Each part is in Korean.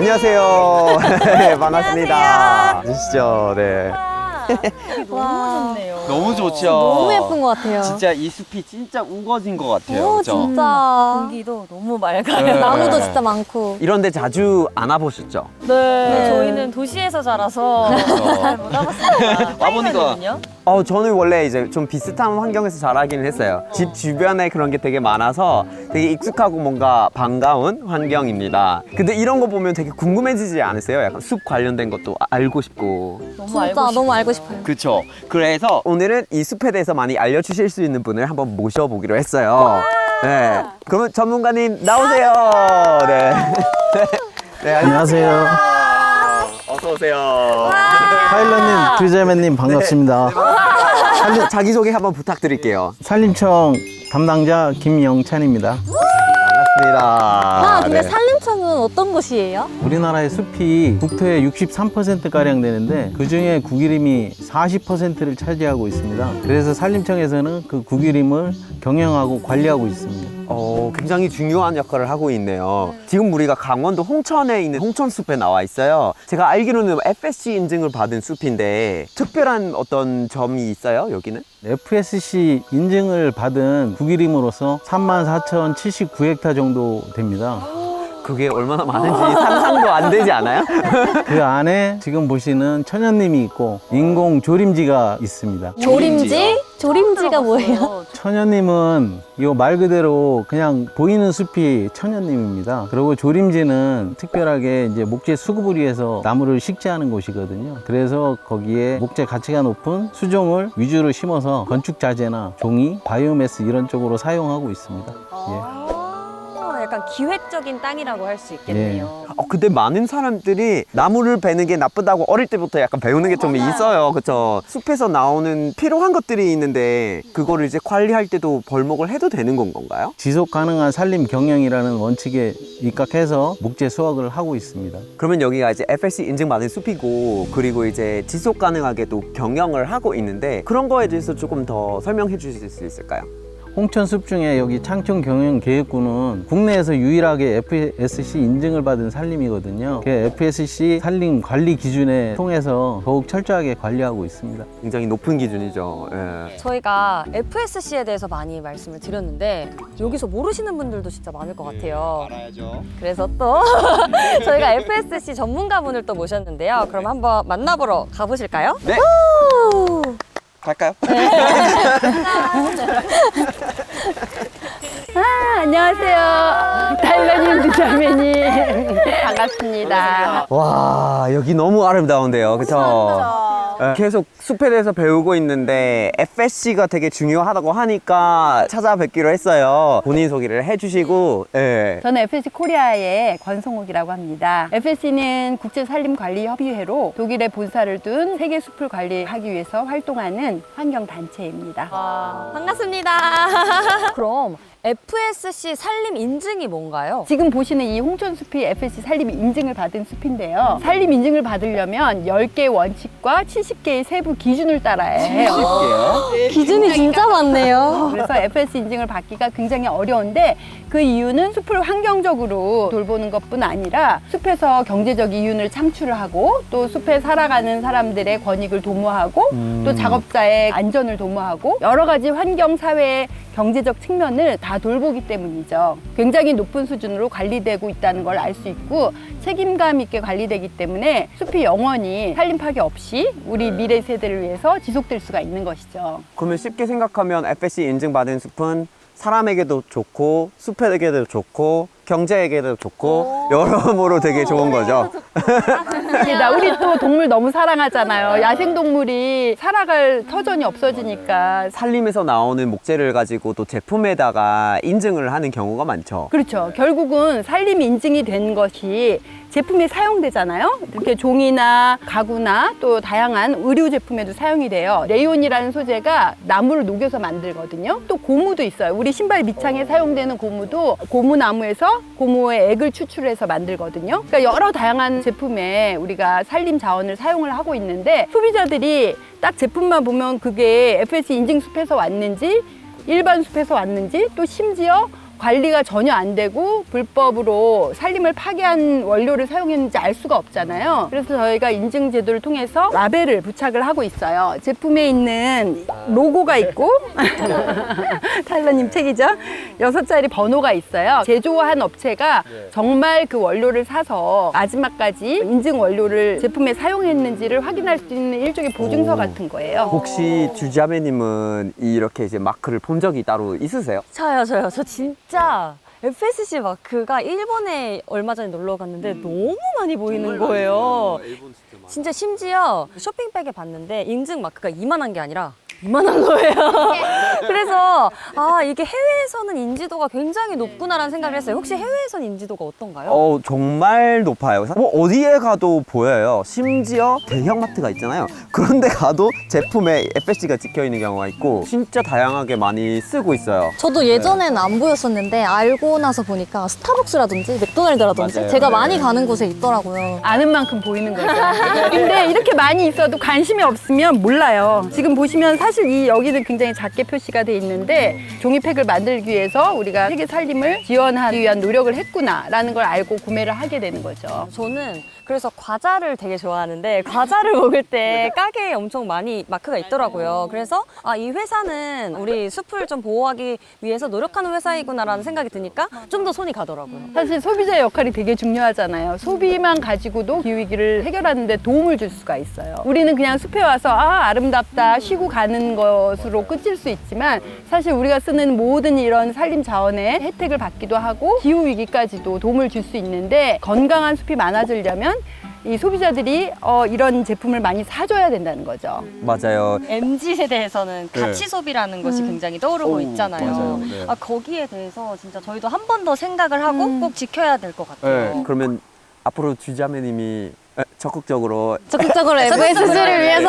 안녕하세요. 네, 반갑습니다. 주시죠. 네. 너무 좋네요. 너무 좋죠. 너무 예쁜 것 같아요. 진짜 이 숲이 진짜 우거진 것 같아요. 오, 그죠? 진짜. 공기도 너무 맑아요. 네. 나무도 진짜 많고. 이런데 자주 안 와보셨죠? 네. 저희는 도시에서 자라서 잘 못 와봤습니다. 와보니까. 타이거든요. 저는 원래 이제 좀 비슷한 환경에서 자라기는 했어요. 집 주변에 그런 게 되게 많아서 되게 익숙하고 뭔가 반가운 환경입니다. 근데 이런 거 보면 되게 궁금해지지 않으세요? 약간 숲 관련된 것도 알고 싶고. 너무 알고 진짜 싶어요. 너무 알고 싶어요. 그쵸. 그래서 오늘은 이 숲에 대해서 많이 알려주실 수 있는 분을 한번 모셔보기로 했어요. 네. 그러면 전문가님 나오세요. 네. 네, 안녕하세요. 어서 오세요. 파일럿님, 드자매님 반갑습니다. 자기소개 한번 부탁드릴게요. 산림청 담당자 김영찬입니다. 반갑습니다. 근데 네. 산림청은 어떤 곳이에요? 우리나라의 숲이 국토의 63%가량 되는데 그중에 국유림이 40%를 차지하고 있습니다. 그래서 산림청에서는 그 국유림을 경영하고 관리하고 있습니다. 굉장히 중요한 역할을 하고 있네요. 지금 우리가 강원도 홍천에 있는 홍천숲에 나와 있어요. 제가 알기로는 FSC 인증을 받은 숲인데 특별한 어떤 점이 있어요, 여기는? FSC 인증을 받은 국유림으로서 34,079헥타 정도 됩니다. 그게 얼마나 많은지 상상도 안 되지 않아요? 그 안에 지금 보시는 천연님이 있고 인공 조림지가 있습니다. 조림지? 조림지가 뭐예요? 천연님은 이 말 그대로 그냥 보이는 숲이 천연님입니다. 그리고 조림지는 특별하게 이제 목재 수급을 위해서 나무를 식재하는 곳이거든요. 그래서 거기에 목재 가치가 높은 수종을 위주로 심어서 건축 자재나 종이, 바이오매스 이런 쪽으로 사용하고 있습니다. 예. 약간 기획적인 땅이라고 할 수 있겠네요. 근데 많은 사람들이 나무를 베는 게 나쁘다고 어릴 때부터 약간 배우는 게 좀 있어요. 그쵸? 숲에서 나오는 필요한 것들이 있는데 그거를 이제 관리할 때도 벌목을 해도 되는 건가요? 지속 가능한 산림 경영이라는 원칙에 입각해서 목재 수확을 하고 있습니다. 그러면 여기가 이제 FSC 인증받은 숲이고 그리고 이제 지속 가능하게 또 경영을 하고 있는데 그런 거에 대해서 조금 더 설명해 주실 수 있을까요? 홍천숲 중에 여기 창촌경영계획구는 국내에서 유일하게 FSC 인증을 받은 산림이거든요. 그 FSC 산림 관리 기준에 통해서 더욱 철저하게 관리하고 있습니다. 굉장히 높은 기준이죠. 예. 저희가 FSC에 대해서 많이 말씀을 드렸는데 여기서 모르시는 분들도 진짜 많을 것 같아요. 알아야죠. 그래서 또 저희가 FSC 전문가분을 또 모셨는데요. 그럼 한번 만나보러 가보실까요? 네. 갈까요? 안녕하세요. 달러님, 드자매님. 반갑습니다. 와, 여기 너무 아름다운데요. 그쵸? 계속 숲에 대해서 배우고 있는데 FSC가 되게 중요하다고 하니까 찾아뵙기로 했어요. 본인 소개를 해주시고. 예. 저는 FSC 코리아의 권성옥이라고 합니다. FSC는 국제산림관리협의회로 독일에 본사를 둔 세계 숲을 관리하기 위해서 활동하는 환경단체입니다. 반갑습니다. 그럼 FSC 산림 인증이 뭔가요? 지금 보시는 이 홍천숲이 FSC 산림 인증을 받은 숲인데요. 산림 인증을 받으려면 10개의 원칙과 70개의 세부 기준을 따라야 해요. 기준이 진짜 많네요. 그래서 FSC 인증을 받기가 굉장히 어려운데 그 이유는 숲을 환경적으로 돌보는 것뿐 아니라 숲에서 경제적 이윤을 창출을 하고 또 숲에 살아가는 사람들의 권익을 도모하고 또 작업자의 안전을 도모하고 여러 가지 환경, 사회, 경제적 측면을 다 돌보기 때문이죠. 굉장히 높은 수준으로 관리되고 있다는 걸 알 수 있고 책임감 있게 관리되기 때문에 숲이 영원히 산림 파괴 없이 우리 미래 세대를 위해서 지속될 수가 있는 것이죠. 그러면 쉽게 생각하면 FSC 인증받은 숲은 사람에게도 좋고 숲에게도 좋고 경제에게도 좋고 여러모로 되게 좋은 거죠. 맞습니다. 우리 또 동물 너무 사랑하잖아요. 야생동물이 살아갈 터전이 없어지니까. 산림에서 나오는 목재를 가지고 또 제품에다가 인증을 하는 경우가 많죠. 그렇죠. 결국은 산림 인증이 된 것이 제품에 사용되잖아요. 이렇게 종이나 가구나 또 다양한 의류 제품에도 사용이 돼요. 레이온이라는 소재가 나무를 녹여서 만들거든요. 또 고무도 있어요. 우리 신발 밑창에 사용되는 고무도 고무나무에서 고무의 액을 추출해서 만들거든요. 그러니까 여러 다양한 제품에 우리가 산림 자원을 사용을 하고 있는데 소비자들이 딱 제품만 보면 그게 FSC 인증 숲에서 왔는지 일반 숲에서 왔는지 또 심지어 관리가 전혀 안 되고 불법으로 산림을 파괴한 원료를 사용했는지 알 수가 없잖아요. 그래서 저희가 인증 제도를 통해서 라벨을 부착을 하고 있어요. 제품에 있는 로고가 있고 타일러님 책이죠. 6자리 번호가 있어요. 제조한 업체가 정말 그 원료를 사서 마지막까지 인증 원료를 제품에 사용했는지를 확인할 수 있는 일종의 보증서 오. 같은 거예요. 혹시 주자매님은 이렇게 이제 마크를 본 적이 따로 있으세요? 저요. 저 진짜 FSC 마크가 일본에 얼마 전에 놀러 갔는데 너무 많이 보이는 거예요. 진짜 심지어 쇼핑백에 봤는데 인증 마크가 이만한 게 아니라 이만한 거예요. 그래서 아 이게 해외에서는 인지도가 굉장히 높구나라는 생각을 했어요. 혹시 해외에서는 인지도가 어떤가요? 정말 높아요. 뭐 어디에 가도 보여요. 심지어 대형마트가 있잖아요. 그런데 가도 제품에 FSC가 찍혀 있는 경우가 있고 진짜 다양하게 많이 쓰고 있어요. 저도 예전에는 안 보였었는데 알고 나서 보니까 스타벅스라든지 맥도날드라든지 맞아요. 제가 네. 많이 가는 곳에 있더라고요. 아는 만큼 보이는 거죠. 근데 이렇게 많이 있어도 관심이 없으면 몰라요. 지금 보시면 사실 이 여기는 굉장히 작게 표시가 돼 있는데 종이팩을 만들기 위해서 우리가 세계 살림을 지원하기 위한 노력을 했구나라는 걸 알고 구매를 하게 되는 거죠. 저는 그래서 과자를 되게 좋아하는데 과자를 먹을 때 가게에 엄청 많이 마크가 있더라고요. 그래서 아, 이 회사는 우리 숲을 좀 보호하기 위해서 노력하는 회사이구나라는 생각이 드니까 좀 더 손이 가더라고요. 사실 소비자의 역할이 되게 중요하잖아요. 소비만 가지고도 기후위기를 해결하는 데 도움을 줄 수가 있어요. 우리는 그냥 숲에 와서 아 아름답다 쉬고 가는 것으로 끝일 수 있지만 사실 우리가 쓰는 모든 이런 산림 자원의 혜택을 받기도 하고 기후위기까지도 도움을 줄 수 있는데 건강한 숲이 많아지려면 이 소비자들이 이런 제품을 많이 사줘야 된다는 거죠. 맞아요. MZ세대에서는 가치 소비라는 것이 굉장히 떠오르고 있잖아요. 맞아요. 네. 아, 거기에 대해서 진짜 저희도 한 번 더 생각을 하고 꼭 지켜야 될 것 같아요. 네. 그러면 앞으로 주자매님이 적극적으로 적극적으로 FSC를 위해서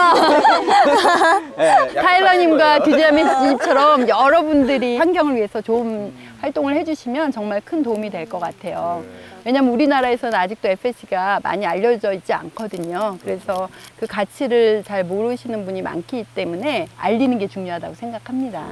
타일러님과 규자매님처럼 여러분들이 환경을 위해서 좋은 활동을 해주시면 정말 큰 도움이 될 것 같아요. 왜냐하면 우리나라에서는 아직도 FSC가 많이 알려져 있지 않거든요. 그래서 그 가치를 잘 모르시는 분이 많기 때문에 알리는 게 중요하다고 생각합니다.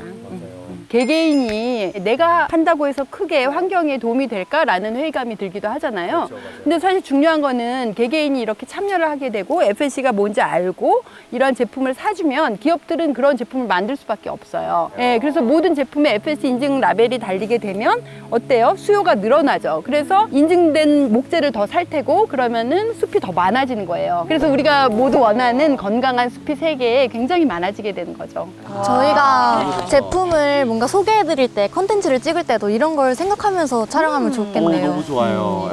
개개인이 내가 한다고 해서 크게 환경에 도움이 될까라는 회의감이 들기도 하잖아요. 근데 사실 중요한 거는 개개인이 이렇게 참여를 하게 되고 FSC가 뭔지 알고 이런 제품을 사주면 기업들은 그런 제품을 만들 수밖에 없어요. 예, 그래서 모든 제품에 FSC 인증 라벨이 달리게 되면 어때요? 수요가 늘어나죠. 그래서 인증된 목재를 더 살 테고 그러면은 숲이 더 많아지는 거예요. 그래서 우리가 모두 원하는 건강한 숲이 세계에 굉장히 많아지게 되는 거죠. 저희가 제품을 뭔가 소개해드릴 때 컨텐츠를 찍을 때도 이런 걸 생각하면서 촬영하면 좋겠네요. 좋아요.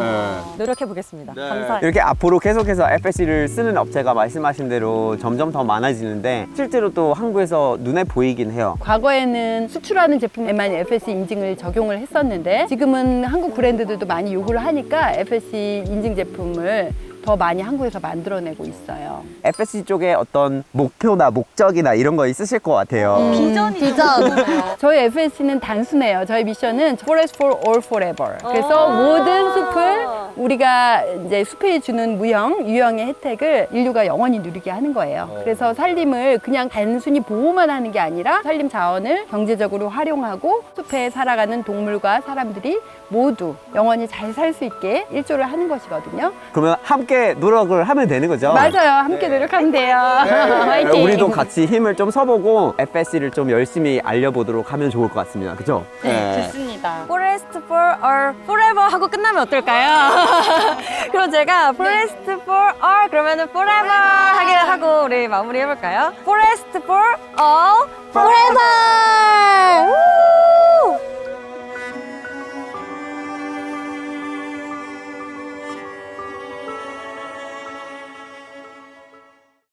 노력해 보겠습니다. 감사해요. 이렇게 앞으로 계속해서 FSC를 쓰는 업체가 말씀하신 대로 점점 더 많아지는데 실제로 또 한국에서 눈에 보이긴 해요. 과거에는 수출하는 제품에만 FSC 인증을 적용을 했었는데 지금은 한국 브랜드들도 많이 요구를 하니까 FSC 인증 제품을 더 많이 한국에서 만들어내고 있어요. FSC 쪽에 어떤 목표나 목적이나 이런 거 있으실 것 같아요. 비전이 비전. 저희 FSC는 단순해요. 저희 미션은 Forest for All Forever. 그래서 모든 숲을 우리가 이제 숲에 주는 유형의 혜택을 인류가 영원히 누리게 하는 거예요. 그래서 산림을 그냥 단순히 보호만 하는 게 아니라 산림 자원을 경제적으로 활용하고 숲에 살아가는 동물과 사람들이 모두 영원히 잘 살 수 있게 일조를 하는 것이거든요. 그러면 함께 노력을 하면 되는 거죠? 맞아요. 함께 노력하면 돼요. 화이팅! 우리도 같이 힘을 좀 써보고 FSC를 좀 열심히 알려보도록 하면 좋을 것 같습니다. 그죠? 좋습니다. Forest for all forever 하고 끝나면 어떨까요? 그럼 제가 Forest for all 그러면은 forever 하게 하고 우리 마무리 해볼까요? Forest for all forever!